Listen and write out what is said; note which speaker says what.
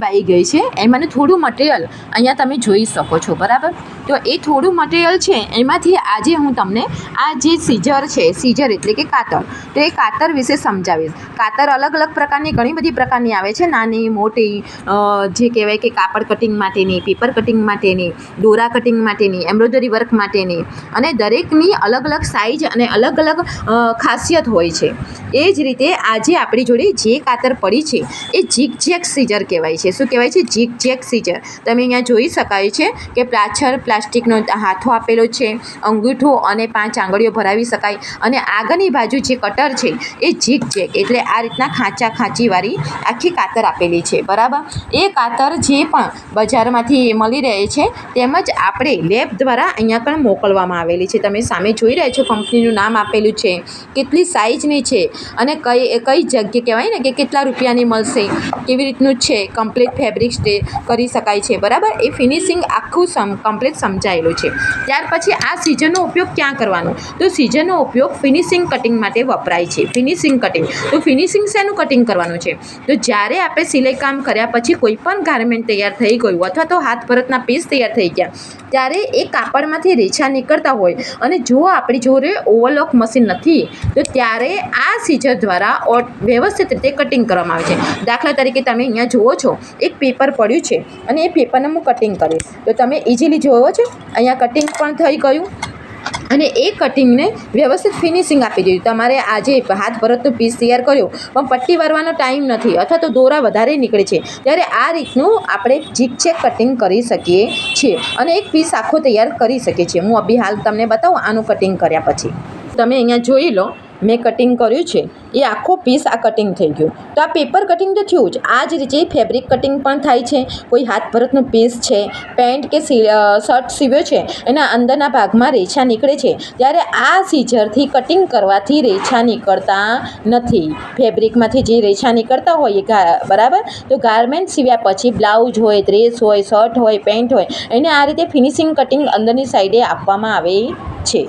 Speaker 1: આવી ગઈ છે એમાંનું થોડું મટીરિયલ અહીંયા તમે જોઈ શકો છો, બરાબર. તો એ થોડું મટીરિયલ છે એમાંથી આજે હું તમને આ જે સીઝર છે, સીઝર એટલે કે કાતર, તો એ કાતર વિશે સમજાવીશ. કાતર અલગ અલગ પ્રકારની, ઘણી બધી પ્રકારની આવે છે, નાની મોટી, જે કહેવાય કે કાપડ કટિંગ માટેની, પેપર કટિંગ માટેની, દોરા કટિંગ માટેની, એમ્બ્રોઇડરી વર્ક માટેની, અને દરેકની અલગ અલગ સાઇઝ અને અલગ અલગ ખાસિયત હોય છે. એ જ રીતે આજે આપણી જોડે જે કાતર પડી છે એ ઝીગ ઝેગ સીઝર કહેવાય છે. શું કહેવાય છે? ઝીગ ઝેગ સીઝર. તમે અહીંયા જોઈ શકાય છે કે પાછળ પ્લાસ્ટિકનો હાથો આપેલો છે, અંગૂઠો અને 5 આંગળીઓ ભરાવી શકાય, અને આગળની બાજુ જે કટર છે એ ઝીગ ઝેગ એટલે આ રીતના ખાંચા ખાંચીવાળી આખી કાતર આપેલી છે, બરાબર. એ કાતર જે પણ બજારમાંથી મળી રહે છે તેમજ આપણે લેબ દ્વારા અહીંયા પણ મોકલવામાં આવેલી છે. તમે સામે જોઈ રહ્યા છો, કંપનીનું નામ આપેલું છે, કેટલી સાઇઝની છે અને કઈ જગ્યાએ કહેવાય ને કે કેટલા રૂપિયાની મળશે, કેવી રીતનું છે, કમ્પ્લીટ ફેબ્રિક સ્ટે કરી શકાય છે, બરાબર. એ ફિનિશિંગ આખું કમ્પ્લીટ સમજાયેલું છે. ત્યાર પછી આ સીઝરનો ઉપયોગ ક્યાં કરવાનો? તો સીઝરનો ઉપયોગ ફિનિશિંગ કટિંગ માટે વપરાય છે. ફિનિશિંગ કટિંગ, તો ફિનિશિંગ શેનું કટિંગ કરવાનું છે? તો જ્યારે આપણે સિલાઈ કામ કર્યા પછી કોઈ પણ ગારમેન્ટ તૈયાર થઈ ગયું અથવા તો હાથ ભરતના પીસ તૈયાર થઈ ગયા, ત્યારે એ કાપડમાંથી રેછા નીકળતા હોય અને જો આપણી જોડે ઓવરલોક મશીન નથી તો ત્યારે આ સીઝર દ્વારા વ્યવસ્થિત રીતે કટિંગ કરવામાં આવે છે. દાખલા તરીકે તમે અહીંયા જુઓ છો, એક પેપર પડ્યું છે અને એ પેપરને હું કટિંગ કરીશ તો તમે ઇઝીલી જુઓ છો અહીંયા કટિંગ પણ થઈ ગયું અને એ કટિંગને વ્યવસ્થિત ફિનિશિંગ આપી દીધું. તમારે આજે હાથ ભરતનો પીસ તૈયાર કર્યો પણ પટ્ટી વારવાનો ટાઈમ નથી અથવા તો દોરા વધારે નીકળે છે, ત્યારે આ રીતનું આપણે ઝીગઝેગ કટિંગ કરી શકીએ છીએ અને એક પીસ આખો તૈયાર કરી શકીએ છીએ. હું અભી હાલ તમને બતાવું આનું કટિંગ કર્યા પછી. તમે અહીંયા જોઈ લો, મેં કટિંગ કર્યું છે, એ આખો પીસ આ કટિંગ થઈ ગયું. તો આ પેપર કટિંગ તો થયું જ. આ જ રીતે ફેબ્રિક કટિંગ પણ થાય છે. કોઈ હાથ ભરતનું પીસ છે, પેન્ટ કે શર્ટ સીવ્યો છે, એના અંદરના ભાગમાં રેછા નીકળે છે, ત્યારે આ સીઝરથી કટિંગ કરવાથી રેછા નીકળતા નથી. ફેબ્રિકમાંથી જે રેછા નીકળતા હોય એ બરાબર. તો ગારમેન્ટ સીવ્યા પછી બ્લાઉઝ હોય, ડ્રેસ હોય, શર્ટ હોય, પેન્ટ હોય, એને આ રીતે ફિનિશિંગ કટિંગ અંદરની સાઈડે આપવામાં આવે છે.